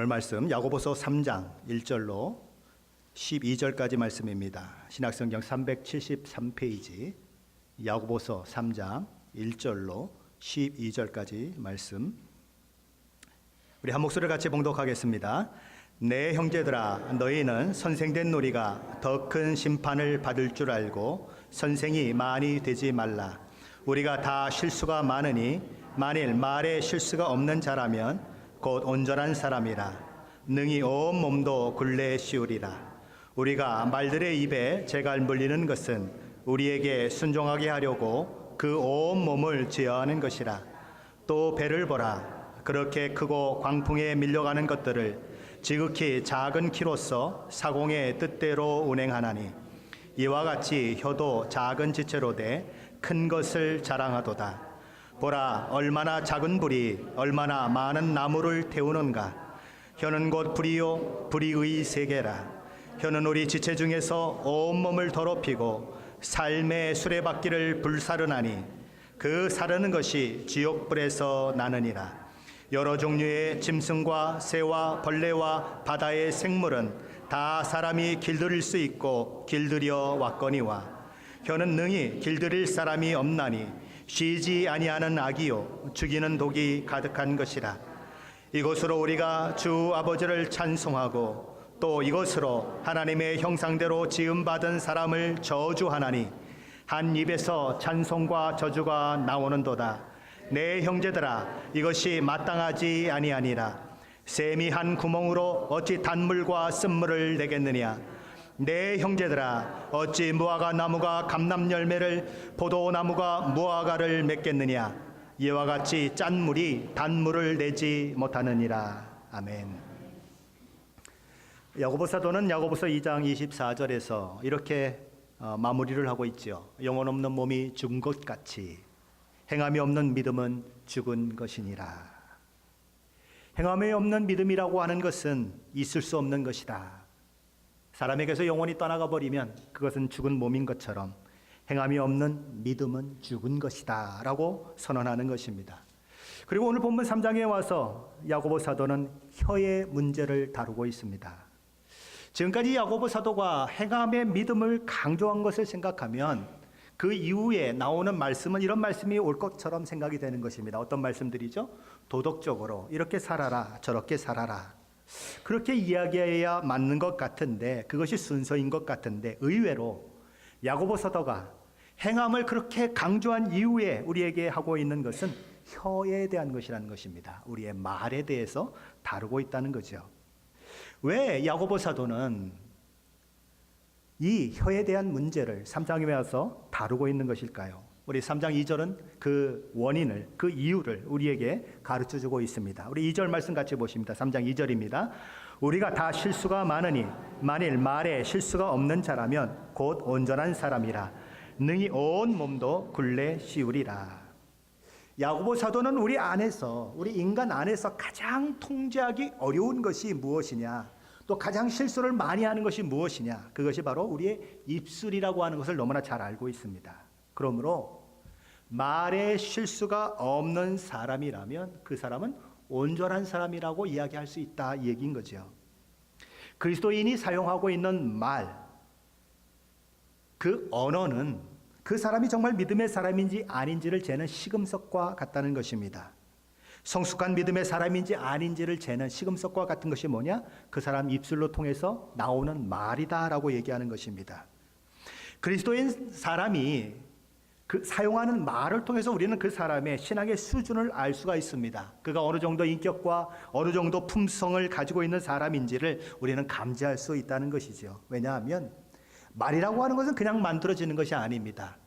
오늘 말씀 야고보서 3장 1절로 12절까지 말씀입니다. 신약성경 373페이지 야고보서 3장 1절로 12절까지 말씀, 우리 한 목소리를 같이 봉독하겠습니다. 내 형제들아, 너희는 선생된 놀이가 더 큰 심판을 받을 줄 알고 선생이 많이 되지 말라. 우리가 다 실수가 많으니 만일 말에 실수가 없는 자라면 곧 온전한 사람이라 능히 온 몸도 굴레 씌우리라. 우리가 말들의 입에 재갈 물리는 것은 우리에게 순종하게 하려고 그 온 몸을 제어하는 것이라. 또 배를 보라. 그렇게 크고 광풍에 밀려가는 것들을 지극히 작은 키로서 사공의 뜻대로 운행하나니 이와 같이 혀도 작은 지체로 돼 큰 것을 자랑하도다. 보라, 얼마나 작은 불이 얼마나 많은 나무를 태우는가. 혀는 곧 불이요 불의의 세계라. 혀는 우리 지체 중에서 온몸을 더럽히고 삶의 수레바퀴를 불사르나니 그 사르는 것이 지옥불에서 나느니라. 여러 종류의 짐승과 새와 벌레와 바다의 생물은 다 사람이 길들일 수 있고 길들여 왔거니와 혀는 능히 길들일 사람이 없나니 쉬지 아니하는 악이요 죽이는 독이 가득한 것이라. 이것으로 우리가 주 아버지를 찬송하고 또 이것으로 하나님의 형상대로 지음받은 사람을 저주하나니 한 입에서 찬송과 저주가 나오는도다. 내 형제들아, 이것이 마땅하지 아니하니라. 샘이 한 구멍으로 어찌 단물과 쓴물을 내겠느냐. 내 형제들아, 어찌 무화과 나무가 감람 열매를 포도나무가 무화과를 맺겠느냐. 이와 같이 짠 물이 단물을 내지 못하느니라. 아멘. 야고보 사도는 야고보서 2장 24절에서 이렇게 마무리를 하고 있죠. 영혼 없는 몸이 죽은 것 같이 행함이 없는 믿음은 죽은 것이니라. 행함이 없는 믿음이라고 하는 것은 있을 수 없는 것이다. 사람에게서 영혼이 떠나가 버리면 그것은 죽은 몸인 것처럼 행함이 없는 믿음은 죽은 것이다 라고 선언하는 것입니다. 그리고 오늘 본문 3장에 와서 야고보 사도는 혀의 문제를 다루고 있습니다. 지금까지 야고보 사도가 행함의 믿음을 강조한 것을 생각하면 그 이후에 나오는 말씀은 이런 말씀이 올 것처럼 생각이 되는 것입니다. 어떤 말씀들이죠? 도덕적으로 이렇게 살아라, 저렇게 살아라. 그렇게 이야기해야 맞는 것 같은데, 그것이 순서인 것 같은데, 의외로 야고보 사도가 행함을 그렇게 강조한 이후에 우리에게 하고 있는 것은 혀에 대한 것이라는 것입니다. 우리의 말에 대해서 다루고 있다는 거죠. 왜 야고보 사도는 이 혀에 대한 문제를 3장에 와서 다루고 있는 것일까요? 우리 3장 2절은 그 원인을, 그 이유를 우리에게 가르쳐주고 있습니다. 우리 2절 말씀 같이 보십니다. 3장 2절입니다. 우리가 다 실수가 많으니 만일 말에 실수가 없는 자라면 곧 온전한 사람이라 능히 온 몸도 굴레 씌우리라. 야고보 사도는 우리 안에서, 우리 인간 안에서 가장 통제하기 어려운 것이 무엇이냐, 또 가장 실수를 많이 하는 것이 무엇이냐, 그것이 바로 우리의 입술이라고 하는 것을 너무나 잘 알고 있습니다. 그러므로 말에 실수가 없는 사람이라면 그 사람은 온전한 사람이라고 이야기할 수 있다, 이 얘기인 거죠. 그리스도인이 사용하고 있는 말, 그 언어는 그 사람이 정말 믿음의 사람인지 아닌지를 재는 시금석과 같다는 것입니다. 성숙한 믿음의 사람인지 아닌지를 재는 시금석과 같은 것이 뭐냐? 그 사람 입술로 통해서 나오는 말이다라고 얘기하는 것입니다. 그리스도인 사람이 그 사용하는 말을 통해서 우리는 그 사람의 신앙의 수준을 알 수가 있습니다. 그가 어느 정도 인격과 어느 정도 품성을 가지고 있는 사람인지를 우리는 감지할 수 있다는 것이죠. 왜냐하면 말이라고 하는 것은 그냥 만들어지는 것이 아닙니다.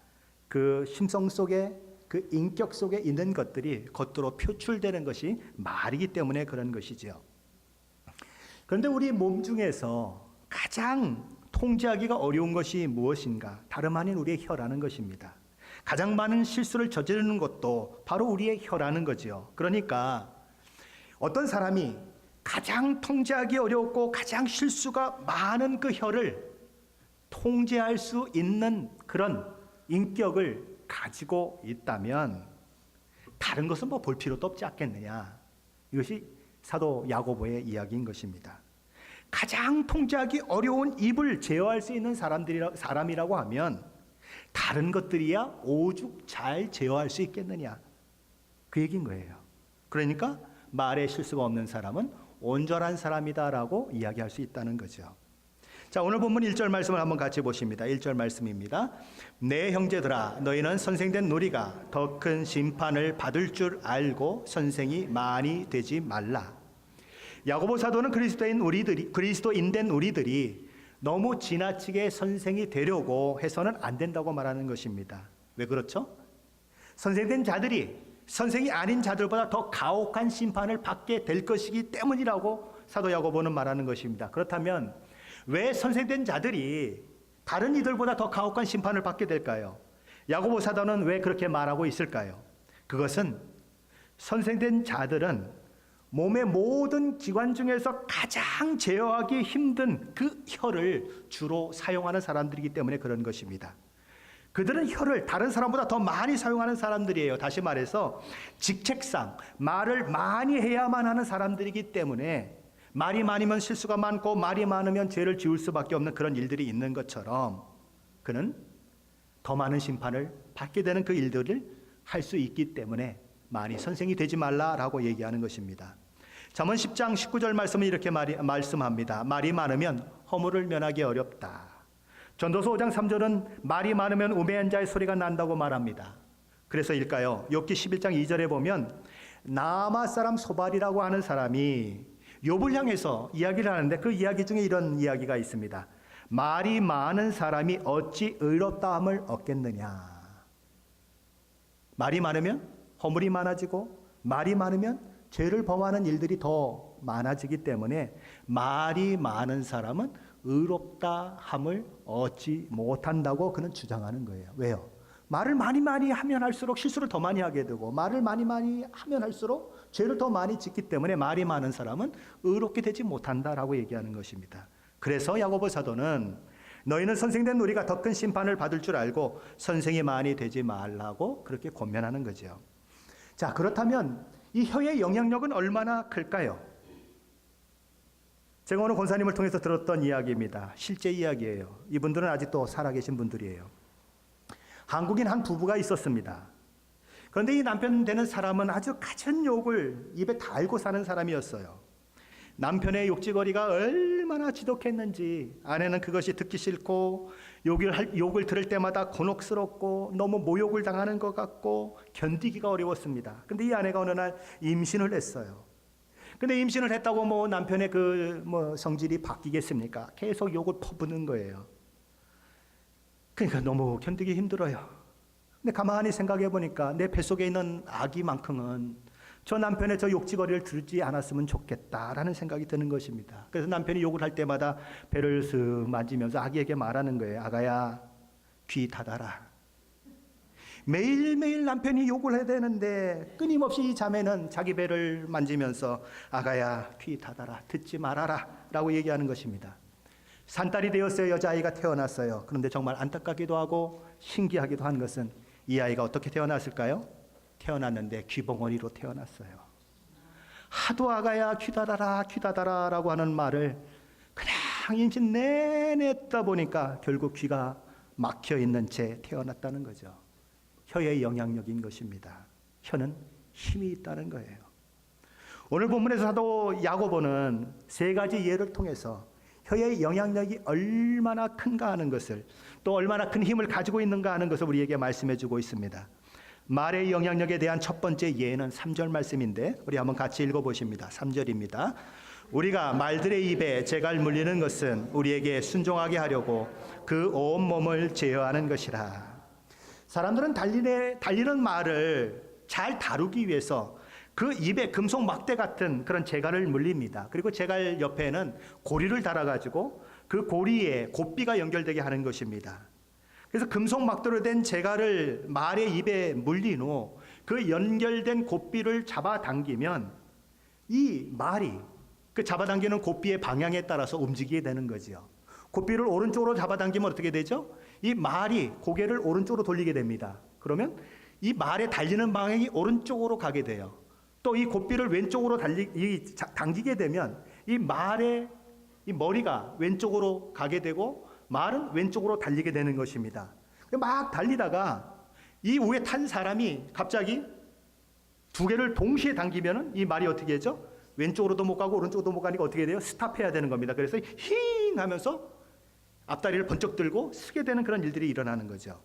그 심성 속에, 그 인격 속에 있는 것들이 겉으로 표출되는 것이 말이기 때문에 그런 것이죠. 그런데 우리 몸 중에서 가장 통제하기가 어려운 것이 무엇인가? 다름 아닌 우리의 혀라는 것입니다. 가장 많은 실수를 저지르는 것도 바로 우리의 혀라는 거죠. 그러니까 어떤 사람이 가장 통제하기 어렵고 가장 실수가 많은 그 혀를 통제할 수 있는 그런 인격을 가지고 있다면 다른 것은 뭐 볼 필요도 없지 않겠느냐. 이것이 사도 야고보의 이야기인 것입니다. 가장 통제하기 어려운 입을 제어할 수 있는 사람이라고 하면 다른 것들이야 오죽 잘 제어할 수 있겠느냐, 그 얘기인 거예요. 그러니까 말에 실수가 없는 사람은 온전한 사람이다라고 이야기할 수 있다는 거죠. 자, 오늘 본문 1절 말씀을 한번 같이 보십니다. 1절 말씀입니다. 내 형제들아, 너희는 선생된 우리가 더 큰 심판을 받을 줄 알고 선생이 많이 되지 말라. 야고보 사도는 그리스도인 된 우리들이 너무 지나치게 선생이 되려고 해서는 안 된다고 말하는 것입니다. 왜 그렇죠? 선생된 자들이 선생이 아닌 자들보다 더 가혹한 심판을 받게 될 것이기 때문이라고 사도 야고보는 말하는 것입니다. 그렇다면 왜 선생된 자들이 다른 이들보다 더 가혹한 심판을 받게 될까요? 야고보 사도는 왜 그렇게 말하고 있을까요? 그것은 선생된 자들은 몸의 모든 기관 중에서 가장 제어하기 힘든 그 혀를 주로 사용하는 사람들이기 때문에 그런 것입니다. 그들은 혀를 다른 사람보다 더 많이 사용하는 사람들이에요. 다시 말해서 직책상 말을 많이 해야만 하는 사람들이기 때문에 말이 많으면 실수가 많고 말이 많으면 죄를 지을 수밖에 없는 그런 일들이 있는 것처럼 그는 더 많은 심판을 받게 되는 그 일들을 할 수 있기 때문에 많이 선생이 되지 말라라고 얘기하는 것입니다. 잠언 10장 19절 말씀은 이렇게 말씀합니다. 말이 많으면 허물을 면하기 어렵다. 전도서 5장 3절은 말이 많으면 우매한 자의 소리가 난다고 말합니다. 그래서일까요? 욥기 11장 2절에 보면 나아마 사람 소발이라고 하는 사람이 욥을 향해서 이야기를 하는데 그 이야기 중에 이런 이야기가 있습니다. 말이 많은 사람이 어찌 의롭다함을 얻겠느냐. 말이 많으면 허물이 많아지고 말이 많으면 죄를 범하는 일들이 더 많아지기 때문에 말이 많은 사람은 의롭다함을 얻지 못한다고 그는 주장하는 거예요. 왜요? 말을 많이 하면 할수록 실수를 더 많이 하게 되고 말을 많이 하면 할수록 죄를 더 많이 짓기 때문에 말이 많은 사람은 의롭게 되지 못한다라고 얘기하는 것입니다. 그래서 야고보 사도는 너희는 선생된 우리가 더 큰 심판을 받을 줄 알고 선생이 많이 되지 말라고 그렇게 권면하는 거죠. 자, 그렇다면 이 혀의 영향력은 얼마나 클까요? 제가 오늘 권사님을 통해서 들었던 이야기입니다. 실제 이야기예요. 이분들은 아직도 살아계신 분들이에요. 한국인 한 부부가 있었습니다. 그런데 이 남편 되는 사람은 아주 갖은 욕을 입에 달고 사는 사람이었어요. 남편의 욕지거리가 얼마나 지독했는지 아내는 그것이 듣기 싫고 욕을 들을 때마다 곤혹스럽고 너무 모욕을 당하는 것 같고 견디기가 어려웠습니다. 근데 이 아내가 어느 날 임신을 했어요. 근데 임신을 했다고 남편의 성질이 바뀌겠습니까? 계속 욕을 퍼붓는 거예요. 그러니까 너무 견디기 힘들어요. 근데 가만히 생각해 보니까 내 뱃속에 있는 아기만큼은 저 남편의 저 욕지거리를 들지 않았으면 좋겠다라는 생각이 드는 것입니다. 그래서 남편이 욕을 할 때마다 배를 쓱 만지면서 아기에게 말하는 거예요. 아가야, 귀 닫아라. 매일매일 남편이 욕을 해야 되는데 끊임없이 이 자매는 자기 배를 만지면서 아가야, 귀 닫아라, 듣지 말아라 라고 얘기하는 것입니다. 산딸이 되었어요. 여자아이가 태어났어요. 그런데 정말 안타깝기도 하고 신기하기도 한 것은 이 아이가 어떻게 태어났을까요? 태어났는데 귀벙어리로 태어났어요. 하도 아가야 귀 닫아라 귀 닫아라 라고 하는 말을 그냥 임신 내내 듣다 보니까 결국 귀가 막혀있는 채 태어났다는 거죠. 혀의 영향력인 것입니다. 혀는 힘이 있다는 거예요. 오늘 본문에서 사도 야고보는 세 가지 예를 통해서 혀의 영향력이 얼마나 큰가 하는 것을, 또 얼마나 큰 힘을 가지고 있는가 하는 것을 우리에게 말씀해 주고 있습니다. 말의 영향력에 대한 첫 번째 예는 3절 말씀인데 우리 한번 같이 읽어보십니다. 3절입니다. 우리가 말들의 입에 재갈 물리는 것은 우리에게 순종하게 하려고 그 온몸을 제어하는 것이라. 사람들은 달리는 말을 잘 다루기 위해서 그 입에 금속 막대 같은 그런 재갈을 물립니다. 그리고 재갈 옆에는 고리를 달아가지고 그 고리에 곱비가 연결되게 하는 것입니다. 그래서 금속 막대로 된 재갈을 말의 입에 물린 후 그 연결된 곱비를 잡아당기면 이 말이 그 잡아당기는 곱비의 방향에 따라서 움직이게 되는 거죠. 곱비를 오른쪽으로 잡아당기면 어떻게 되죠? 이 말이 고개를 오른쪽으로 돌리게 됩니다. 그러면 이 말에 달리는 방향이 오른쪽으로 가게 돼요. 또 이 곱비를 왼쪽으로 당기게 되면 이 말의 이 머리가 왼쪽으로 가게 되고 말은 왼쪽으로 달리게 되는 것입니다. 막 달리다가 이 위에 탄 사람이 갑자기 두 개를 동시에 당기면은 이 말이 어떻게 되죠? 왼쪽으로도 못 가고 오른쪽으로도 못 가니까 어떻게 돼요? 스탑해야 되는 겁니다. 그래서 힝 하면서 앞다리를 번쩍 들고 쓰게 되는 그런 일들이 일어나는 거죠.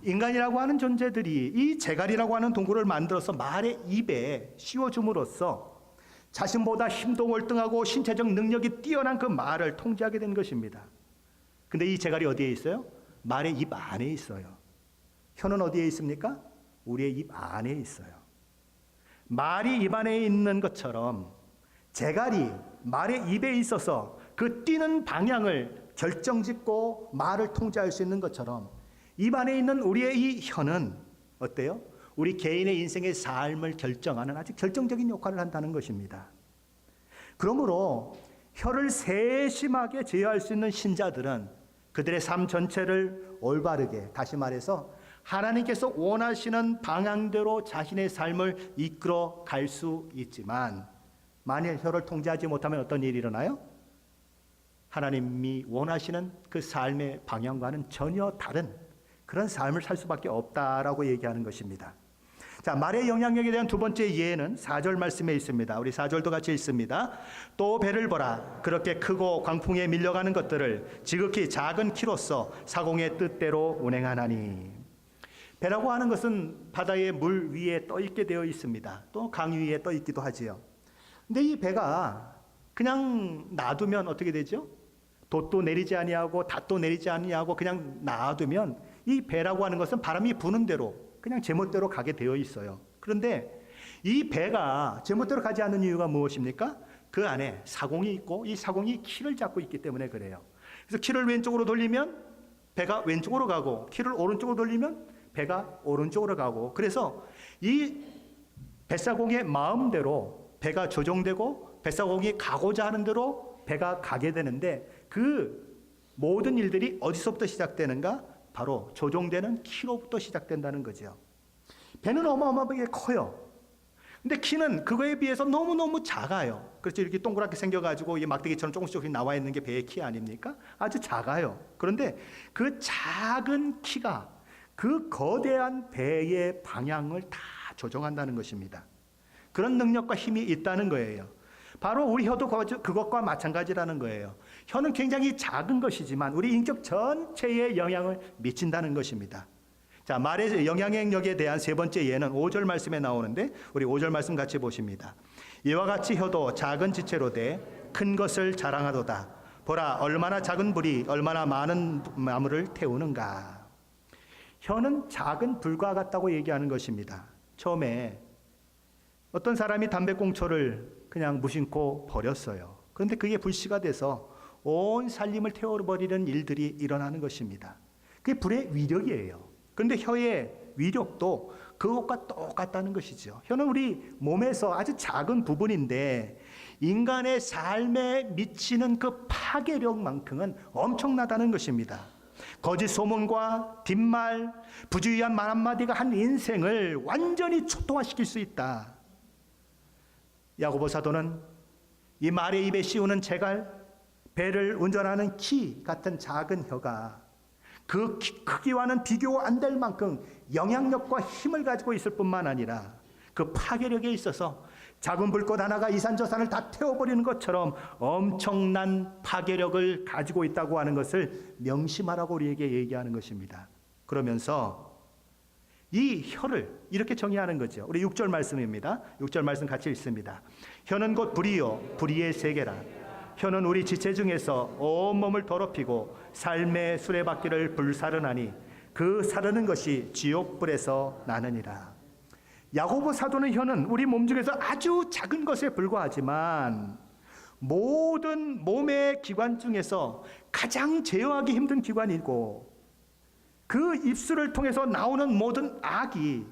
인간이라고 하는 존재들이 이 제갈이라고 하는 도구를 만들어서 말의 입에 씌워줌으로써 자신보다 힘도 월등하고 신체적 능력이 뛰어난 그 말을 통제하게 된 것입니다. 근데 이 제갈이 어디에 있어요? 말의 입 안에 있어요. 혀는 어디에 있습니까? 우리의 입 안에 있어요. 말이 입 안에 있는 것처럼 제갈이 말의 입에 있어서 그 뛰는 방향을 결정짓고 말을 통제할 수 있는 것처럼 입 안에 있는 우리의 이 혀는 어때요? 우리 개인의 인생의 삶을 결정하는 아주 결정적인 역할을 한다는 것입니다. 그러므로 혀를 세심하게 제어할 수 있는 신자들은 그들의 삶 전체를 올바르게, 다시 말해서 하나님께서 원하시는 방향대로 자신의 삶을 이끌어 갈 수 있지만, 만일 혀를 통제하지 못하면 어떤 일이 일어나요? 하나님이 원하시는 그 삶의 방향과는 전혀 다른 그런 삶을 살 수밖에 없다라고 얘기하는 것입니다. 자, 말의 영향력에 대한 두 번째 예는 4절 말씀에 있습니다. 우리 4절도 같이 읽습니다. 또 배를 보라. 그렇게 크고 광풍에 밀려가는 것들을 지극히 작은 키로서 사공의 뜻대로 운행하나니. 배라고 하는 것은 바다의 물 위에 떠 있게 되어 있습니다. 또 강 위에 떠 있기도 하지요. 근데 이 배가 그냥 놔두면 어떻게 되죠? 돛도 내리지 아니하고 닷도 내리지 아니하고 그냥 놔두면 이 배라고 하는 것은 바람이 부는 대로 그냥 제멋대로 가게 되어 있어요. 그런데 이 배가 제멋대로 가지 않는 이유가 무엇입니까? 그 안에 사공이 있고 이 사공이 키를 잡고 있기 때문에 그래요. 그래서 키를 왼쪽으로 돌리면 배가 왼쪽으로 가고 키를 오른쪽으로 돌리면 배가 오른쪽으로 가고, 그래서 이 뱃사공의 마음대로 배가 조종되고 뱃사공이 가고자 하는 대로 배가 가게 되는데, 그 모든 일들이 어디서부터 시작되는가? 바로 조종되는 키로부터 시작된다는 거죠. 배는 어마어마하게 커요. 근데 키는 그거에 비해서 너무너무 작아요. 그렇죠. 이렇게 동그랗게 생겨가지고 이 막대기처럼 조금씩 나와 있는 게 배의 키 아닙니까? 아주 작아요. 그런데 그 작은 키가 그 거대한 배의 방향을 다 조종한다는 것입니다. 그런 능력과 힘이 있다는 거예요. 바로 우리 혀도 그것과 마찬가지라는 거예요. 혀는 굉장히 작은 것이지만 우리 인격 전체에 영향을 미친다는 것입니다. 자, 말의 영향력에 대한 세 번째 예는 5절 말씀에 나오는데, 우리 5절 말씀 같이 보십니다. 이와 같이 혀도 작은 지체로 돼 큰 것을 자랑하도다. 보라, 얼마나 작은 불이 얼마나 많은 나무를 태우는가. 혀는 작은 불과 같다고 얘기하는 것입니다. 처음에 어떤 사람이 담배꽁초를 그냥 무심코 버렸어요. 그런데 그게 불씨가 돼서 온 살림을 태워버리는 일들이 일어나는 것입니다. 그게 불의 위력이에요. 그런데 혀의 위력도 그것과 똑같다는 것이죠. 혀는 우리 몸에서 아주 작은 부분인데 인간의 삶에 미치는 그 파괴력만큼은 엄청나다는 것입니다. 거짓 소문과 뒷말, 부주의한 말 한마디가 한 인생을 완전히 초토화시킬 수 있다. 야고보 사도는 이 말의 입에 씌우는 제갈, 배를 운전하는 키 같은 작은 혀가 그 크기와는 비교 안 될 만큼 영향력과 힘을 가지고 있을 뿐만 아니라 그 파괴력에 있어서 작은 불꽃 하나가 이산저산을 다 태워버리는 것처럼 엄청난 파괴력을 가지고 있다고 하는 것을 명심하라고 우리에게 얘기하는 것입니다. 그러면서 이 혀를 이렇게 정의하는 거죠. 우리 6절 말씀입니다. 6절 말씀 같이 읽습니다. 혀는 곧 불이요 불의의 세계라. 혀는 우리 지체 중에서 온몸을 더럽히고 삶의 수레바퀴를 불사르나니 그 사르는 것이 지옥불에서 나느니라. 야고보 사도는 혀는 우리 몸 중에서 아주 작은 것에 불과하지만 모든 몸의 기관 중에서 가장 제어하기 힘든 기관이고, 그 입술을 통해서 나오는 모든 악이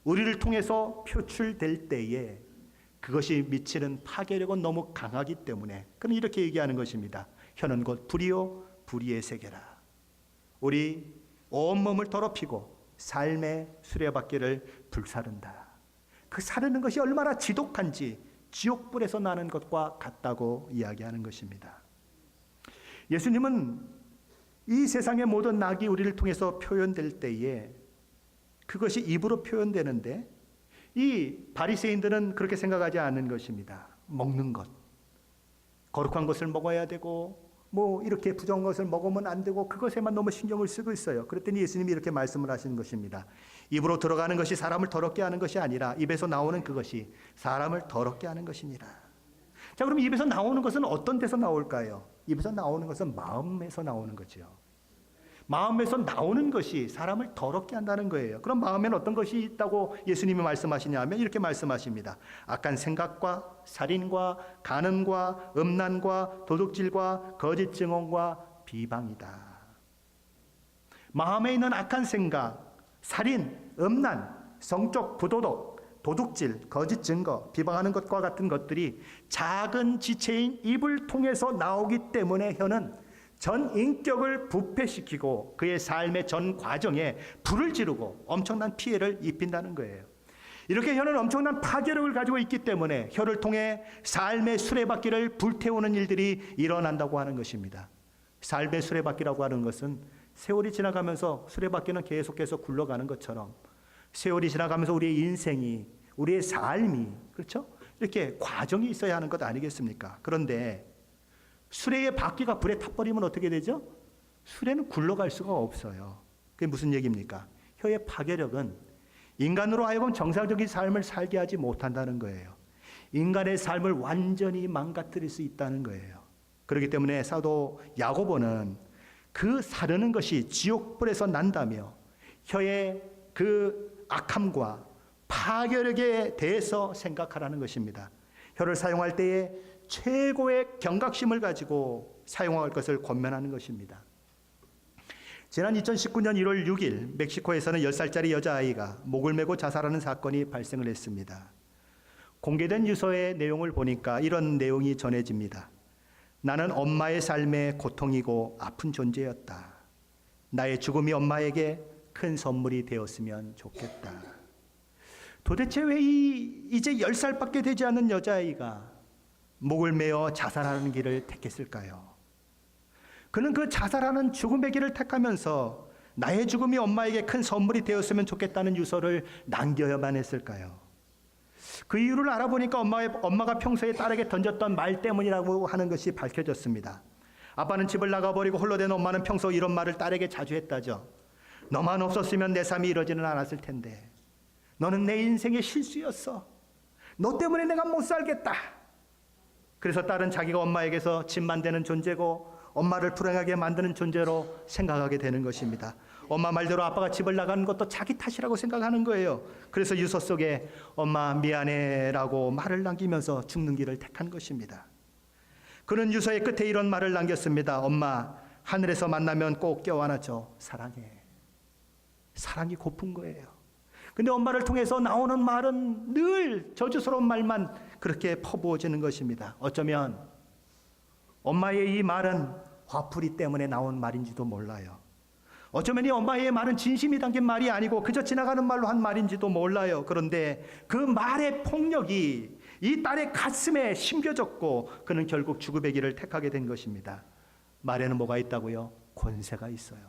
우리를 통해서 표출될 때에 그것이 미치는 파괴력은 너무 강하기 때문에, 그럼 이렇게 얘기하는 것입니다. 혀는 곧 불이요 불의의 세계라. 우리 온몸을 더럽히고 삶의 수레바퀴를 불사른다. 그 사르는 것이 얼마나 지독한지 지옥불에서 나는 것과 같다고 이야기하는 것입니다. 예수님은 이 세상의 모든 낙이 우리를 통해서 표현될 때에 그것이 입으로 표현되는데 이 바리새인들은 그렇게 생각하지 않는 것입니다. 먹는 것, 거룩한 것을 먹어야 되고 뭐 이렇게 부정한 것을 먹으면 안 되고 그것에만 너무 신경을 쓰고 있어요. 그랬더니 예수님이 이렇게 말씀을 하시는 것입니다. 입으로 들어가는 것이 사람을 더럽게 하는 것이 아니라 입에서 나오는 그것이 사람을 더럽게 하는 것이니라. 자, 그럼 입에서 나오는 것은 어떤 데서 나올까요? 입에서 나오는 것은 마음에서 나오는 거죠. 마음에서 나오는 것이 사람을 더럽게 한다는 거예요. 그럼 마음에는 어떤 것이 있다고 예수님이 말씀하시냐면 이렇게 말씀하십니다. 악한 생각과 살인과 간음과 음란과 도둑질과 거짓 증언과 비방이다. 마음에 있는 악한 생각, 살인, 음란, 성적 부도덕, 도둑질, 거짓 증거, 비방하는 것과 같은 것들이 작은 지체인 입을 통해서 나오기 때문에 혀는 전 인격을 부패시키고 그의 삶의 전 과정에 불을 지르고 엄청난 피해를 입힌다는 거예요. 이렇게 혀는 엄청난 파괴력을 가지고 있기 때문에 혀를 통해 삶의 수레바퀴를 불태우는 일들이 일어난다고 하는 것입니다. 삶의 수레바퀴라고 하는 것은 세월이 지나가면서 수레바퀴는 계속해서 굴러가는 것처럼 세월이 지나가면서 우리의 인생이, 우리의 삶이, 그렇죠? 이렇게 과정이 있어야 하는 것 아니겠습니까? 그런데 수레의 바퀴가 불에 타버리면 어떻게 되죠? 수레는 굴러갈 수가 없어요. 그게 무슨 얘기입니까? 혀의 파괴력은 인간으로 하여금 정상적인 삶을 살게 하지 못한다는 거예요. 인간의 삶을 완전히 망가뜨릴 수 있다는 거예요. 그렇기 때문에 사도 야고보는 그 사르는 것이 지옥불에서 난다며 혀의 그 악함과 파괴력에 대해서 생각하라는 것입니다. 혀를 사용할 때에 최고의 경각심을 가지고 사용할 것을 권면하는 것입니다. 지난 2019년 1월 6일 멕시코에서는 10살짜리 여자아이가 목을 메고 자살하는 사건이 발생을 했습니다. 공개된 유서의 내용을 보니까 이런 내용이 전해집니다. 나는 엄마의 삶에 고통이고 아픈 존재였다. 나의 죽음이 엄마에게 큰 선물이 되었으면 좋겠다. 도대체 왜 이제 10살밖에 되지 않은 여자아이가 목을 메어 자살하는 길을 택했을까요? 그는 그 자살하는 죽음의 길을 택하면서 나의 죽음이 엄마에게 큰 선물이 되었으면 좋겠다는 유서를 남겨야만 했을까요? 그 이유를 알아보니까 엄마가 평소에 딸에게 던졌던 말 때문이라고 하는 것이 밝혀졌습니다. 아빠는 집을 나가버리고 홀로 된 엄마는 평소 이런 말을 딸에게 자주 했다죠. 너만 없었으면 내 삶이 이러지는 않았을 텐데. 너는 내 인생의 실수였어. 너 때문에 내가 못 살겠다. 그래서 딸은 자기가 엄마에게서 집만 되는 존재고 엄마를 불행하게 만드는 존재로 생각하게 되는 것입니다. 엄마 말대로 아빠가 집을 나가는 것도 자기 탓이라고 생각하는 거예요. 그래서 유서 속에 엄마 미안해 라고 말을 남기면서 죽는 길을 택한 것입니다. 그는 유서의 끝에 이런 말을 남겼습니다. 엄마, 하늘에서 만나면 꼭 껴안아줘. 사랑해. 사랑이 고픈 거예요. 근데 엄마를 통해서 나오는 말은 늘 저주스러운 말만 그렇게 퍼부어지는 것입니다. 어쩌면 엄마의 이 말은 화풀이 때문에 나온 말인지도 몰라요. 어쩌면 이 엄마의 말은 진심이 담긴 말이 아니고 그저 지나가는 말로 한 말인지도 몰라요. 그런데 그 말의 폭력이 이 딸의 가슴에 심겨졌고 그는 결국 죽음의 길을 택하게 된 것입니다. 말에는 뭐가 있다고요? 권세가 있어요.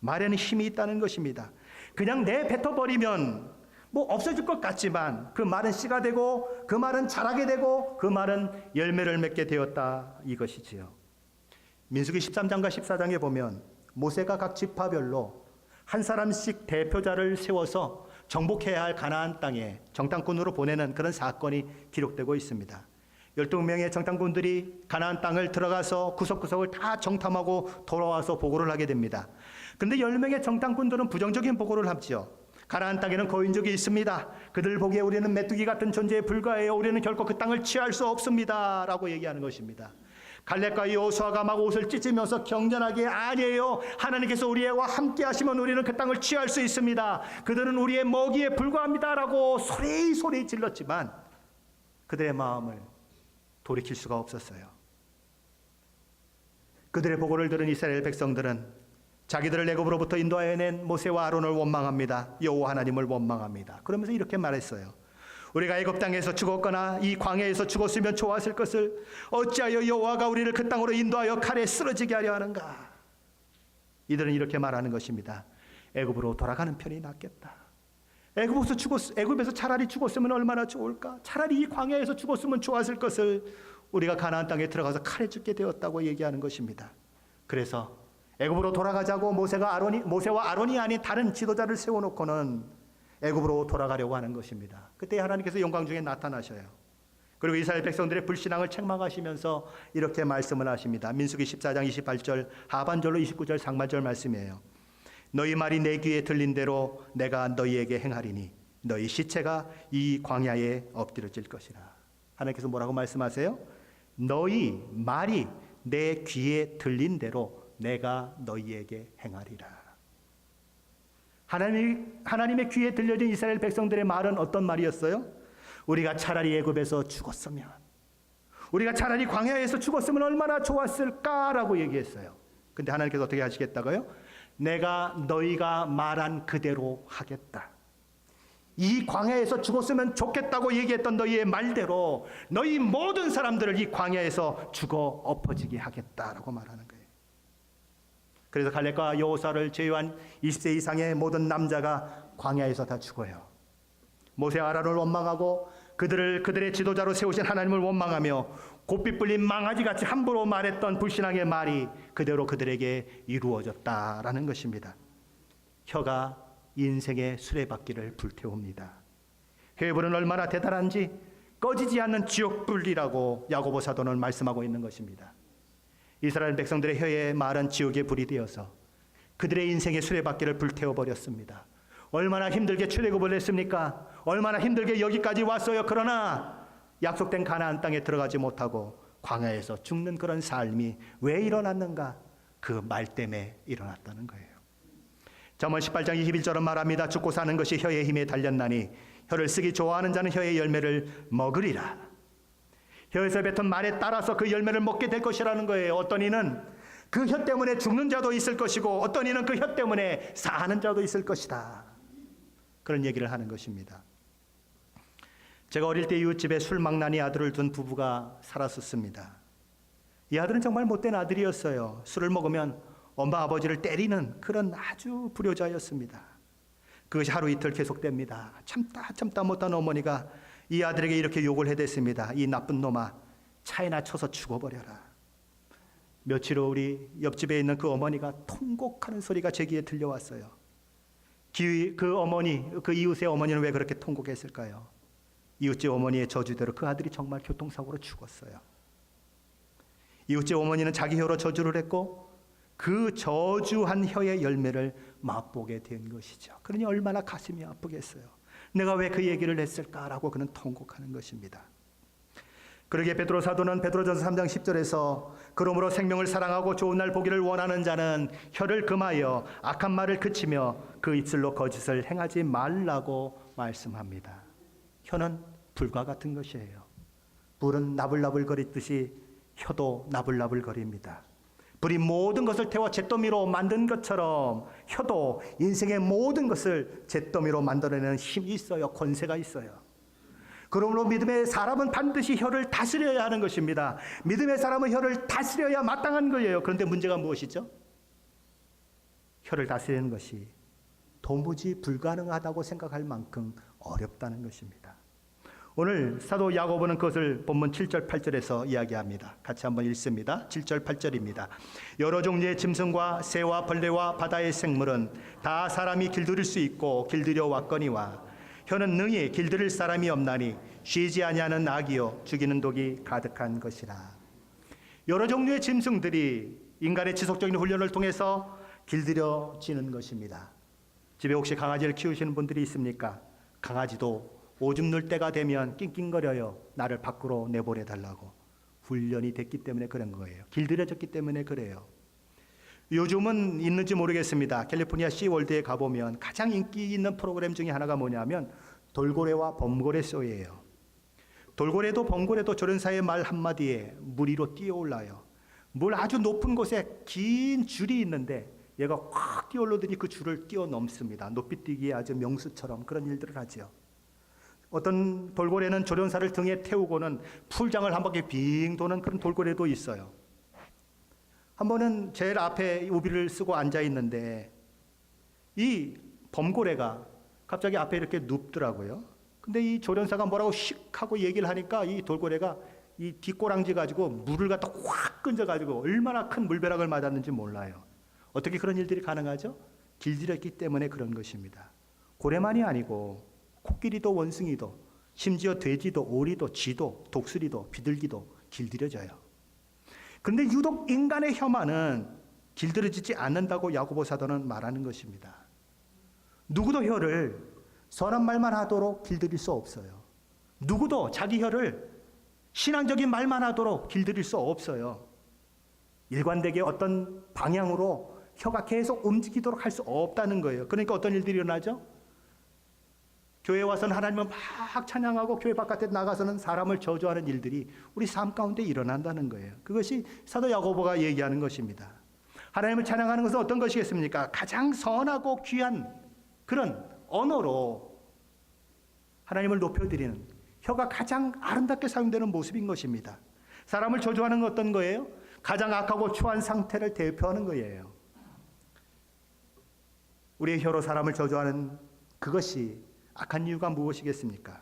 말에는 힘이 있다는 것입니다. 그냥 내뱉어버리면 뭐 없어질 것 같지만 그 말은 씨가 되고 그 말은 자라게 되고 그 말은 열매를 맺게 되었다 이것이지요. 민수기 13장과 14장에 보면 모세가 각 지파별로 한 사람씩 대표자를 세워서 정복해야 할 가나안 땅에 정탐꾼으로 보내는 그런 사건이 기록되고 있습니다. 12명의 정탐꾼들이 가나안 땅을 들어가서 구석구석을 다 정탐하고 돌아와서 보고를 하게 됩니다. 그런데 10명의 정탐꾼들은 부정적인 보고를 하죠. 가나안 땅에는 거인족이 있습니다. 그들 보기에 우리는 메뚜기 같은 존재에 불과해요. 우리는 결코 그 땅을 취할 수 없습니다. 라고 얘기하는 것입니다. 갈렙과 여호수아가 막 옷을 찢으면서 경전하기에 아니에요. 하나님께서 우리와 함께 하시면 우리는 그 땅을 취할 수 있습니다. 그들은 우리의 먹이에 불과합니다. 라고 소리소리 질렀지만 그들의 마음을 돌이킬 수가 없었어요. 그들의 보고를 들은 이스라엘 백성들은 자기들을 애굽으로부터 인도하여 낸 모세와 아론을 원망합니다. 여호와 하나님을 원망합니다. 그러면서 이렇게 말했어요. 우리가 애굽 땅에서 죽었거나 이 광야에서 죽었으면 좋았을 것을 어찌하여 여호와가 우리를 그 땅으로 인도하여 칼에 쓰러지게 하려 하는가? 이들은 이렇게 말하는 것입니다. 애굽으로 돌아가는 편이 낫겠다. 애굽에서 차라리 죽었으면 얼마나 좋을까? 차라리 이 광야에서 죽었으면 좋았을 것을 우리가 가나안 땅에 들어가서 칼에 죽게 되었다고 얘기하는 것입니다. 그래서 애굽으로 돌아가자고 모세와 아론이 아닌 다른 지도자를 세워놓고는 애굽으로 돌아가려고 하는 것입니다. 그때 하나님께서 영광 중에 나타나셔요. 그리고 이스라엘 백성들의 불신앙을 책망하시면서 이렇게 말씀을 하십니다. 민수기 14장 28절 하반절로 29절 상반절 말씀이에요. 너희 말이 내 귀에 들린 대로 내가 너희에게 행하리니 너희 시체가 이 광야에 엎드려질 것이라. 하나님께서 뭐라고 말씀하세요? 너희 말이 내 귀에 들린 대로 내가 너희에게 행하리라. 하나님의 귀에 들려진 이스라엘 백성들의 말은 어떤 말이었어요? 우리가 차라리 애굽에서 죽었으면, 우리가 차라리 광야에서 죽었으면 얼마나 좋았을까라고 얘기했어요. 근데 하나님께서 어떻게 하시겠다고요? 내가 너희가 말한 그대로 하겠다. 이 광야에서 죽었으면 좋겠다고 얘기했던 너희의 말대로 너희 모든 사람들을 이 광야에서 죽어 엎어지게 하겠다라고 말하는 거예요. 그래서 갈렙과 여호수아를 제외한 20세 이상의 모든 남자가 광야에서 다 죽어요. 모세와 아론을 원망하고 그들의 지도자로 세우신 하나님을 원망하며 곱비 뿔린 망아지같이 함부로 말했던 불신앙의 말이 그대로 그들에게 이루어졌다라는 것입니다. 혀가 인생의 수레바퀴를 불태웁니다. 혀의 불은 얼마나 대단한지 꺼지지 않는 지옥불이라고 야고보 사도는 말씀하고 있는 것입니다. 이스라엘 백성들의 혀의 말은 지옥의 불이 되어서 그들의 인생의 수레바퀴를 불태워버렸습니다. 얼마나 힘들게 출애굽을 했습니까? 얼마나 힘들게 여기까지 왔어요. 그러나 약속된 가나안 땅에 들어가지 못하고 광야에서 죽는 그런 삶이 왜 일어났는가? 그 말 때문에 일어났다는 거예요. 잠언 18장 21절은 말합니다. 죽고 사는 것이 혀의 힘에 달렸나니 혀를 쓰기 좋아하는 자는 혀의 열매를 먹으리라. 혀에서 뱉은 말에 따라서 그 열매를 먹게 될 것이라는 거예요. 어떤 이는 그 혀 때문에 죽는 자도 있을 것이고 어떤 이는 그 혀 때문에 사는 자도 있을 것이다. 그런 얘기를 하는 것입니다. 제가 어릴 때 이웃집에 술망나니 아들을 둔 부부가 살았었습니다. 이 아들은 정말 못된 아들이었어요. 술을 먹으면 엄마 아버지를 때리는 그런 아주 불효자였습니다. 그것이 하루 이틀 계속됩니다. 참다 못한 어머니가 이 아들에게 이렇게 욕을 해댔습니다. 이 나쁜 놈아, 차에나 쳐서 죽어버려라. 며칠 후 우리 옆집에 있는 그 어머니가 통곡하는 소리가 제 귀에 들려왔어요. 그 이웃의 어머니는 왜 그렇게 통곡했을까요? 이웃집 어머니의 저주대로 그 아들이 정말 교통사고로 죽었어요. 이웃집 어머니는 자기 혀로 저주를 했고 그 저주한 혀의 열매를 맛보게 된 것이죠. 그러니 얼마나 가슴이 아프겠어요. 내가 왜 그 얘기를 했을까라고 그는 통곡하는 것입니다. 그러기에 베드로 사도는 베드로전서 3장 10절에서 그러므로 생명을 사랑하고 좋은 날 보기를 원하는 자는 혀를 금하여 악한 말을 그치며 그 입술로 거짓을 행하지 말라고 말씀합니다. 혀는 불과 같은 것이에요. 불은 나불나불거리듯이 혀도 나불나불거립니다. 불이 모든 것을 태워 잿더미로 만든 것처럼 혀도 인생의 모든 것을 잿더미로 만들어내는 힘이 있어요. 권세가 있어요. 그러므로 믿음의 사람은 반드시 혀를 다스려야 하는 것입니다. 믿음의 사람은 혀를 다스려야 마땅한 거예요. 그런데 문제가 무엇이죠? 혀를 다스리는 것이 도무지 불가능하다고 생각할 만큼 어렵다는 것입니다. 오늘 사도 야고보는 그것을 본문 7절 8절에서 이야기합니다. 같이 한번 읽습니다. 7절 8절입니다. 여러 종류의 짐승과 새와 벌레와 바다의 생물은 다 사람이 길들일 수 있고 길들여 왔거니와 혀는 능히 길들일 사람이 없나니 쉬지 아니하는 악이요 죽이는 독이 가득한 것이라. 여러 종류의 짐승들이 인간의 지속적인 훈련을 통해서 길들여지는 것입니다. 집에 혹시 강아지를 키우시는 분들이 있습니까? 강아지도 오줌 눌 때가 되면 낑낑거려요. 나를 밖으로 내보내달라고. 훈련이 됐기 때문에 그런 거예요. 길들여졌기 때문에 그래요. 요즘은 있는지 모르겠습니다. 캘리포니아 시월드에 가보면 가장 인기 있는 프로그램 중에 하나가 뭐냐면 돌고래와 범고래 쇼예요. 돌고래도 범고래도 저런 사이의 말 한마디에 물 위로 뛰어올라요. 물 아주 높은 곳에 긴 줄이 있는데 얘가 확 뛰어올르더니 그 줄을 뛰어넘습니다. 높이 뛰기에 아주 명수처럼 그런 일들을 하죠. 어떤 돌고래는 조련사를 등에 태우고는 풀장을 한 바퀴 빙 도는 그런 돌고래도 있어요. 한 번은 제일 앞에 우비를 쓰고 앉아 있는데 이 범고래가 갑자기 앞에 이렇게 눕더라고요. 근데 이 조련사가 뭐라고 씩 하고 얘기를 하니까 이 돌고래가 이 뒷꼬랑지 가지고 물을 갖다 확 건져가지고 얼마나 큰 물벼락을 맞았는지 몰라요. 어떻게 그런 일들이 가능하죠? 길들였기 때문에 그런 것입니다. 고래만이 아니고 코끼리도 원숭이도 심지어 돼지도 오리도 쥐도 독수리도 비둘기도 길들여져요. 그런데 유독 인간의 혀만은 길들여지지 않는다고 야고보 사도는 말하는 것입니다. 누구도 혀를 선한 말만 하도록 길들일 수 없어요. 누구도 자기 혀를 신앙적인 말만 하도록 길들일 수 없어요. 일관되게 어떤 방향으로 혀가 계속 움직이도록 할 수 없다는 거예요. 그러니까 어떤 일들이 일어나죠? 교회에 와서는 하나님을 막 찬양하고 교회 바깥에 나가서는 사람을 저주하는 일들이 우리 삶 가운데 일어난다는 거예요. 그것이 사도 야고보가 얘기하는 것입니다. 하나님을 찬양하는 것은 어떤 것이겠습니까? 가장 선하고 귀한 그런 언어로 하나님을 높여드리는 혀가 가장 아름답게 사용되는 모습인 것입니다. 사람을 저주하는 건 어떤 거예요? 가장 악하고 추한 상태를 대표하는 거예요. 우리의 혀로 사람을 저주하는 그것이 악한 이유가 무엇이겠습니까?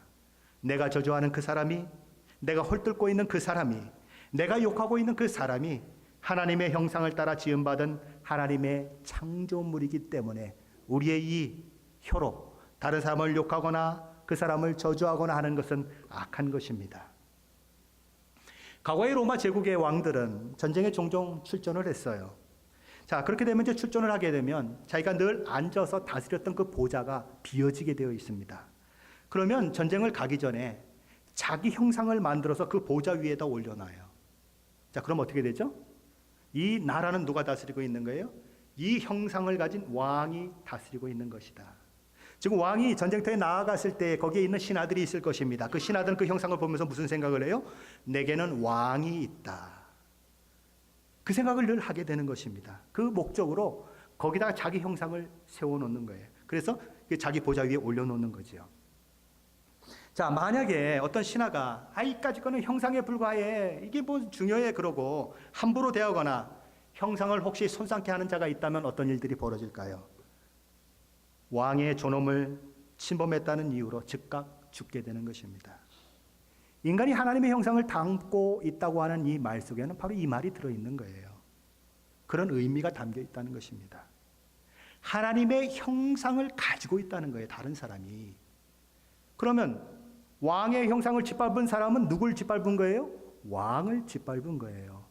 내가 저주하는 그 사람이, 내가 헐뜯고 있는 그 사람이, 내가 욕하고 있는 그 사람이 하나님의 형상을 따라 지음받은 하나님의 창조물이기 때문에 우리의 이 혀로 다른 사람을 욕하거나 그 사람을 저주하거나 하는 것은 악한 것입니다. 과거의 로마 제국의 왕들은 전쟁에 종종 출전을 했어요. 자, 그렇게 되면 이제 출전을 하게 되면 자기가 늘 앉아서 다스렸던 그 보좌가 비어지게 되어 있습니다. 그러면 전쟁을 가기 전에 자기 형상을 만들어서 그 보좌 위에다 올려놔요. 자, 그럼 어떻게 되죠? 이 나라는 누가 다스리고 있는 거예요? 이 형상을 가진 왕이 다스리고 있는 것이다. 지금 왕이 전쟁터에 나아갔을 때 거기에 있는 신하들이 있을 것입니다. 그 신하들은 그 형상을 보면서 무슨 생각을 해요? 내게는 왕이 있다. 그 생각을 늘 하게 되는 것입니다. 그 목적으로 거기다가 자기 형상을 세워놓는 거예요. 그래서 자기 보좌 위에 올려놓는 거죠. 자, 만약에 어떤 신하가 이까짓 거는 형상에 불과해, 이게 뭐 중요해 그러고 함부로 대하거나 형상을 혹시 손상케 하는 자가 있다면 어떤 일들이 벌어질까요? 왕의 존엄을 침범했다는 이유로 즉각 죽게 되는 것입니다. 인간이 하나님의 형상을 담고 있다고 하는 이 말 속에는 바로 이 말이 들어있는 거예요. 그런 의미가 담겨 있다는 것입니다. 하나님의 형상을 가지고 있다는 거예요, 다른 사람이. 그러면 왕의 형상을 짓밟은 사람은 누굴 짓밟은 거예요? 왕을 짓밟은 거예요.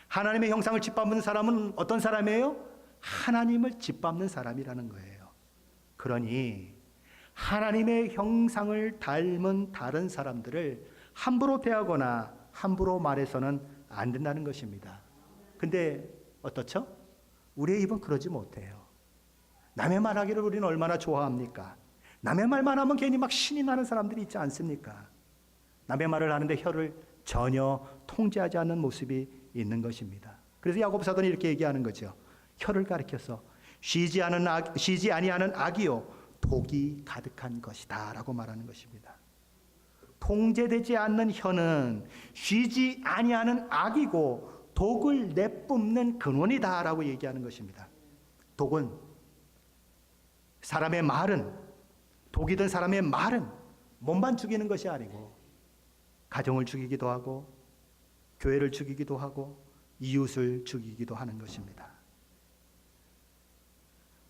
하나님의 형상을 짓밟는 사람은 어떤 사람이에요? 하나님을 짓밟는 사람이라는 거예요. 그러니 하나님의 형상을 닮은 다른 사람들을 함부로 대하거나 함부로 말해서는 안 된다는 것입니다. 근데 어떻죠? 우리의 입은 그러지 못해요. 남의 말하기를 우리는 얼마나 좋아합니까? 남의 말만 하면 괜히 막 신이 나는 사람들이 있지 않습니까? 남의 말을 하는데 혀를 전혀 통제하지 않는 모습이 있는 것입니다. 그래서 야고보 사도는 이렇게 얘기하는 거죠. 혀를 가리켜서 쉬지 아니하는 악이요 독이 가득한 것이다 라고 말하는 것입니다. 통제되지 않는 혀는 쉬지 아니하는 악이고 독을 내뿜는 근원이다 라고 얘기하는 것입니다. 독은 사람의 말은, 독이든 사람의 말은 몸만 죽이는 것이 아니고 가정을 죽이기도 하고 교회를 죽이기도 하고 이웃을 죽이기도 하는 것입니다.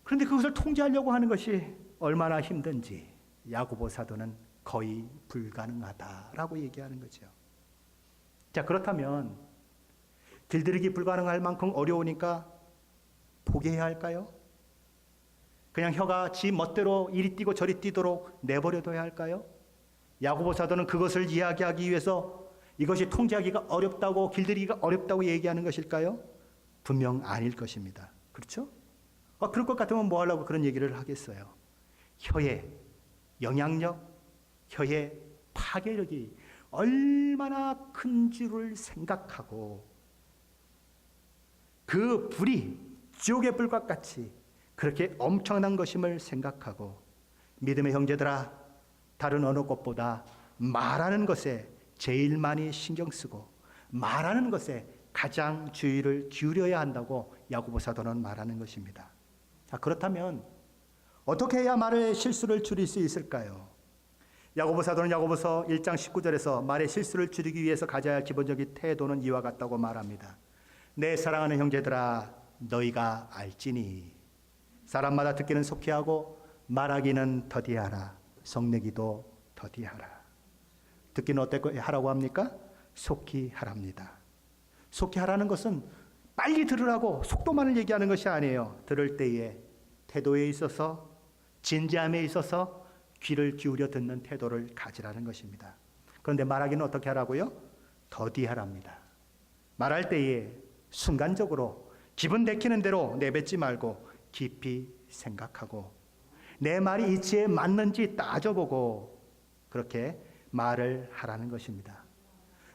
그런데 그것을 통제하려고 하는 것이 얼마나 힘든지 야고보 사도는 거의 불가능하다라고 얘기하는 거죠. 자, 그렇다면 길들이기 불가능할 만큼 어려우니까 포기해야 할까요? 그냥 혀가 지 멋대로 이리 뛰고 저리 뛰도록 내버려둬야 할까요? 야고보 사도는 그것을 이야기하기 위해서 이것이 통제하기가 어렵다고, 길들이기가 어렵다고 얘기하는 것일까요? 분명 아닐 것입니다. 그렇죠? 그럴 것 같으면 뭐 하려고 그런 얘기를 하겠어요? 혀의 영향력, 혀의 파괴력이 얼마나 큰 줄을 생각하고 그 불이 지옥의 불과 같이 그렇게 엄청난 것임을 생각하고 믿음의 형제들아, 다른 어느 것보다 말하는 것에 제일 많이 신경 쓰고 말하는 것에 가장 주의를 기울여야 한다고 야고보 사도는 말하는 것입니다. 자, 그렇다면 어떻게 해야 말의 실수를 줄일 수 있을까요? 야고보 사도는 야고보서 1장 19절에서 말의 실수를 줄이기 위해서 가져야 할 기본적인 태도는 이와 같다고 말합니다. 내 사랑하는 형제들아, 너희가 알지니 사람마다 듣기는 속히 하고 말하기는 더디하라. 성내기도 더디하라. 듣기는 어떻게 하라고 합니까? 속히 하랍니다. 속히 하라는 것은 빨리 들으라고 속도만을 얘기하는 것이 아니에요. 들을 때에 태도에 있어서, 진지함에 있어서 귀를 기울여 듣는 태도를 가지라는 것입니다. 그런데 말하기는 어떻게 하라고요? 더디하랍니다. 말할 때에 순간적으로 기분 내키는 대로 내뱉지 말고 깊이 생각하고 내 말이 이치에 맞는지 따져보고 그렇게 말을 하라는 것입니다.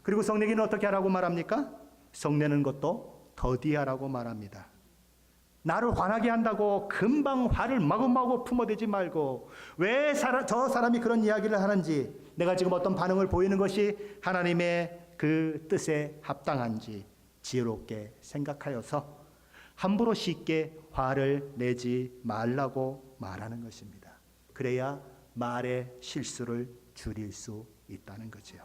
그리고 성내기는 어떻게 하라고 말합니까? 성내는 것도 더디하라고 말합니다. 나를 화나게 한다고 금방 화를 마구마구 품어대지 말고 왜 저 사람이 그런 이야기를 하는지, 내가 지금 어떤 반응을 보이는 것이 하나님의 그 뜻에 합당한지 지혜롭게 생각하여서 함부로 쉽게 화를 내지 말라고 말하는 것입니다. 그래야 말의 실수를 줄일 수 있다는 거죠.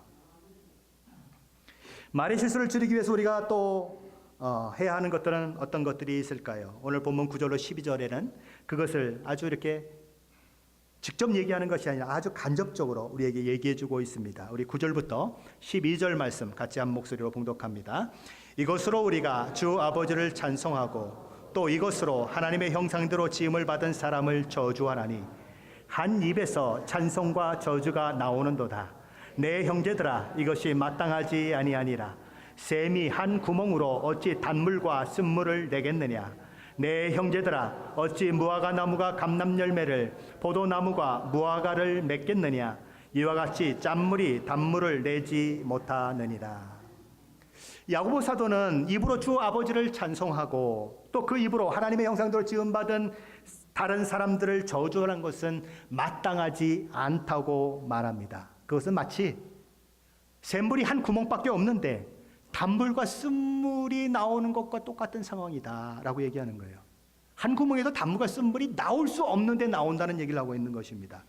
말의 실수를 줄이기 위해서 우리가 또 해야 하는 것들은 어떤 것들이 있을까요? 오늘 본문 9절로 12절에는 그것을 아주 이렇게 직접 얘기하는 것이 아니라 아주 간접적으로 우리에게 얘기해 주고 있습니다. 우리 9절부터 12절 말씀 같이 한 목소리로 봉독합니다. 이것으로 우리가 주 아버지를 찬송하고 또 이것으로 하나님의 형상대로 지음을 받은 사람을 저주하나니 한 입에서 찬송과 저주가 나오는도다. 내 형제들아, 이것이 마땅하지 아니하니라. 샘이 한 구멍으로 어찌 단물과 쓴물을 내겠느냐. 내 형제들아, 어찌 무화과 나무가 감람 열매를, 포도나무가 무화과를 맺겠느냐. 이와 같이 짠물이 단물을 내지 못하느니라. 야고보 사도는 입으로 주 아버지를 찬송하고 또 그 입으로 하나님의 형상대로 지음받은 다른 사람들을 저주하는 것은 마땅하지 않다고 말합니다. 그것은 마치 샘물이 한 구멍밖에 없는데 단물과 쓴물이 나오는 것과 똑같은 상황이다 라고 얘기하는 거예요. 한 구멍에서 단물과 쓴물이 나올 수 없는데 나온다는 얘기를 하고 있는 것입니다.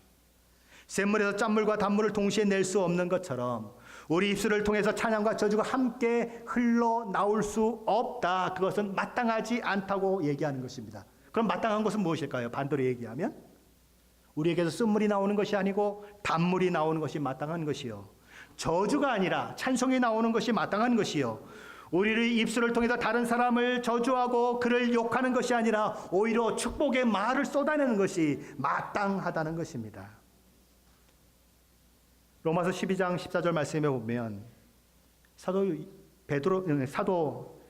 샘물에서 짠물과 단물을 동시에 낼 수 없는 것처럼 우리 입술을 통해서 찬양과 저주가 함께 흘러나올 수 없다. 그것은 마땅하지 않다고 얘기하는 것입니다. 그럼 마땅한 것은 무엇일까요? 반대로 얘기하면 우리에게서 쓴물이 나오는 것이 아니고 단물이 나오는 것이 마땅한 것이요, 저주가 아니라 찬송이 나오는 것이 마땅한 것이요, 우리를 입술을 통해서 다른 사람을 저주하고 그를 욕하는 것이 아니라 오히려 축복의 말을 쏟아내는 것이 마땅하다는 것입니다. 로마서 12장 14절 말씀에 보면 사도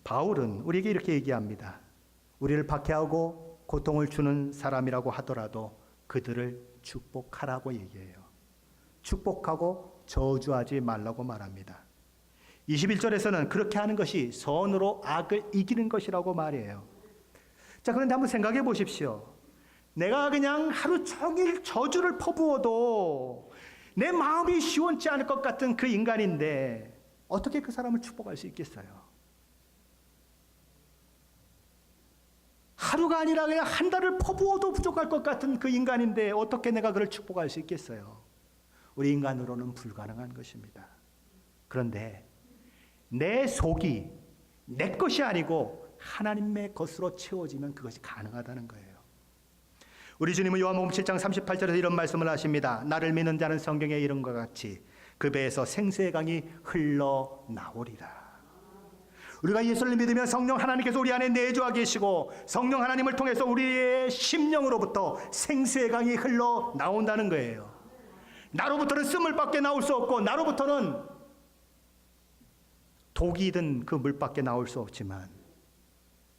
바울은 우리에게 이렇게 얘기합니다. 우리를 박해하고 고통을 주는 사람이라고 하더라도 그들을 축복하라고 얘기해요. 축복하고 저주하지 말라고 말합니다. 21절에서는 그렇게 하는 것이 선으로 악을 이기는 것이라고 말해요. 자, 그런데 한번 생각해 보십시오. 내가 그냥 하루 종일 저주를 퍼부어도 내 마음이 시원치 않을 것 같은 그 인간인데 어떻게 그 사람을 축복할 수 있겠어요? 하루가 아니라 그냥 한 달을 퍼부어도 부족할 것 같은 그 인간인데 어떻게 내가 그를 축복할 수 있겠어요? 우리 인간으로는 불가능한 것입니다. 그런데 내 속이 내 것이 아니고 하나님의 것으로 채워지면 그것이 가능하다는 거예요. 우리 주님은 요한복음 7장 38절에서 이런 말씀을 하십니다. 나를 믿는 자는 성경의 이름과 같이 그 배에서 생수의 강이 흘러나오리라. 우리가 예수를 믿으면 성령 하나님께서 우리 안에 내주하 계시고 성령 하나님을 통해서 우리의 심령으로부터 생수의 강이 흘러나온다는 거예요. 나로부터는 쓴물밖에 나올 수 없고 나로부터는 독이 든 그 물밖에 나올 수 없지만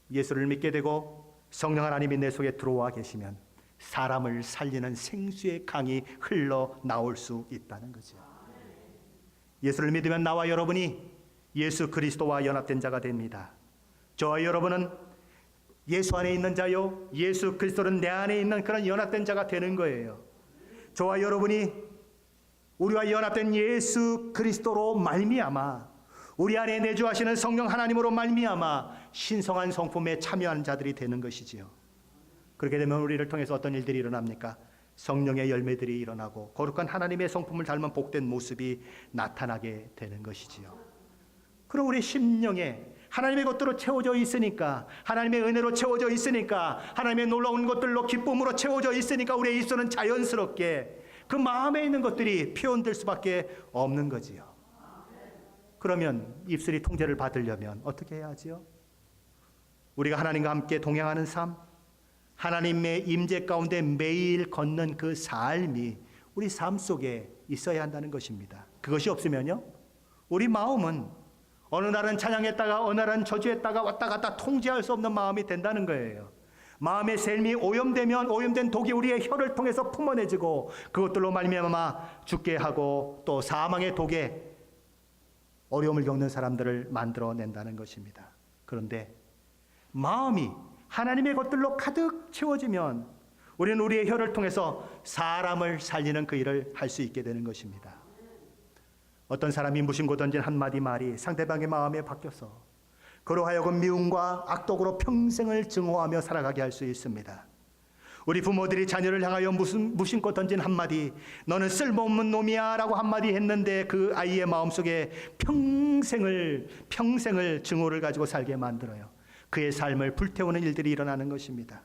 예수를 믿게 되고 성령 하나님이 내 속에 들어와 계시면 사람을 살리는 생수의 강이 흘러나올 수 있다는 거죠. 예수를 믿으면 나와 여러분이 예수 그리스도와 연합된 자가 됩니다. 저와 여러분은 예수 안에 있는 자요, 예수 그리스도는 내 안에 있는 그런 연합된 자가 되는 거예요. 저와 여러분이 우리와 연합된 예수 그리스도로 말미암아, 우리 안에 내주하시는 성령 하나님으로 말미암아 신성한 성품에 참여하는 자들이 되는 것이지요. 그렇게 되면 우리를 통해서 어떤 일들이 일어납니까? 성령의 열매들이 일어나고 거룩한 하나님의 성품을 닮은 복된 모습이 나타나게 되는 것이지요. 그럼 우리 심령에 하나님의 것들로 채워져 있으니까, 하나님의 은혜로 채워져 있으니까, 하나님의 놀라운 것들로 기쁨으로 채워져 있으니까 우리의 입술은 자연스럽게 그 마음에 있는 것들이 표현될 수밖에 없는 거지요. 그러면 입술이 통제를 받으려면 어떻게 해야 하지요? 우리가 하나님과 함께 동행하는 삶, 하나님의 임재 가운데 매일 걷는 그 삶이 우리 삶 속에 있어야 한다는 것입니다. 그것이 없으면요, 우리 마음은 어느 날은 찬양했다가 어느 날은 저주했다가 왔다 갔다 통제할 수 없는 마음이 된다는 거예요. 마음의 샘이 오염되면 오염된 독이 우리의 혀를 통해서 품어내지고 그것들로 말미암아 죽게 하고 또 사망의 독에 어려움을 겪는 사람들을 만들어낸다는 것입니다. 그런데 마음이 하나님의 것들로 가득 채워지면 우리는 우리의 혀를 통해서 사람을 살리는 그 일을 할 수 있게 되는 것입니다. 어떤 사람이 무심코 던진 한마디 말이 상대방의 마음에 박혀서 그로 하여금 미움과 악독으로 평생을 증오하며 살아가게 할 수 있습니다. 우리 부모들이 자녀를 향하여 무심코 던진 한마디, 너는 쓸모없는 놈이야 라고 한마디 했는데 그 아이의 마음속에 평생을 증오를 가지고 살게 만들어요. 그의 삶을 불태우는 일들이 일어나는 것입니다.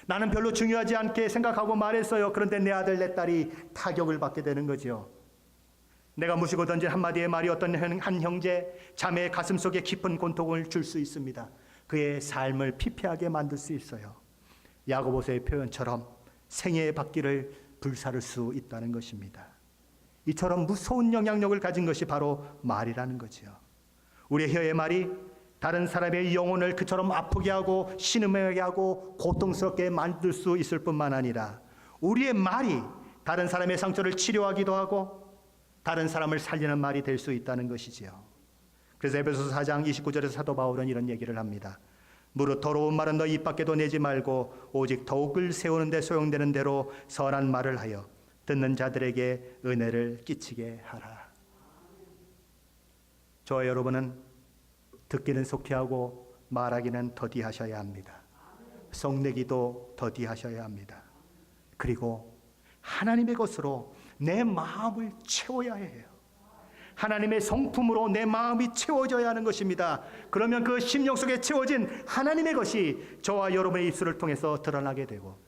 나는 별로 중요하지 않게 생각하고 말했어요. 그런데 내 아들 내 딸이 타격을 받게 되는 거죠. 내가 무시고 던진 한마디의 말이 어떤 한 형제, 자매의 가슴 속에 깊은 고통을 줄 수 있습니다. 그의 삶을 피폐하게 만들 수 있어요. 야고보서의 표현처럼 생애의 박기를 불사를 수 있다는 것입니다. 이처럼 무서운 영향력을 가진 것이 바로 말이라는 거지요. 우리의 혀의 말이 다른 사람의 영혼을 그처럼 아프게 하고 신음하게 하고 고통스럽게 만들 수 있을 뿐만 아니라 우리의 말이 다른 사람의 상처를 치료하기도 하고 다른 사람을 살리는 말이 될 수 있다는 것이지요. 그래서 에베소서 4장 29절에서 사도 바울은 이런 얘기를 합니다. 무릇 더러운 말은 너 입 밖에도 내지 말고 오직 더욱을 세우는 데 소용되는 대로 선한 말을 하여 듣는 자들에게 은혜를 끼치게 하라. 저와 여러분은 듣기는 속히 하고 말하기는 더디하셔야 합니다. 성내기도 더디하셔야 합니다. 그리고 하나님의 것으로 내 마음을 채워야 해요. 하나님의 성품으로 내 마음이 채워져야 하는 것입니다. 그러면 그 심령 속에 채워진 하나님의 것이 저와 여러분의 입술을 통해서 드러나게 되고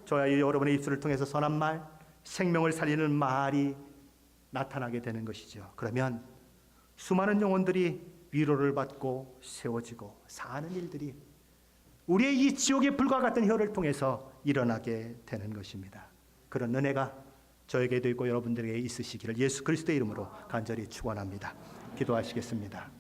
저와 여러분의 입술을 통해서 선한 말, 생명을 살리는 말이 나타나게 되는 것이죠. 그러면 수많은 영혼들이 위로를 받고 세워지고 사는 일들이 우리의 이 지옥의 불과 같은 혀를 통해서 일어나게 되는 것입니다. 그런 은혜가 저에게도 있고 여러분들에게 있으시기를 예수 그리스도의 이름으로 간절히 축원합니다. 기도하시겠습니다.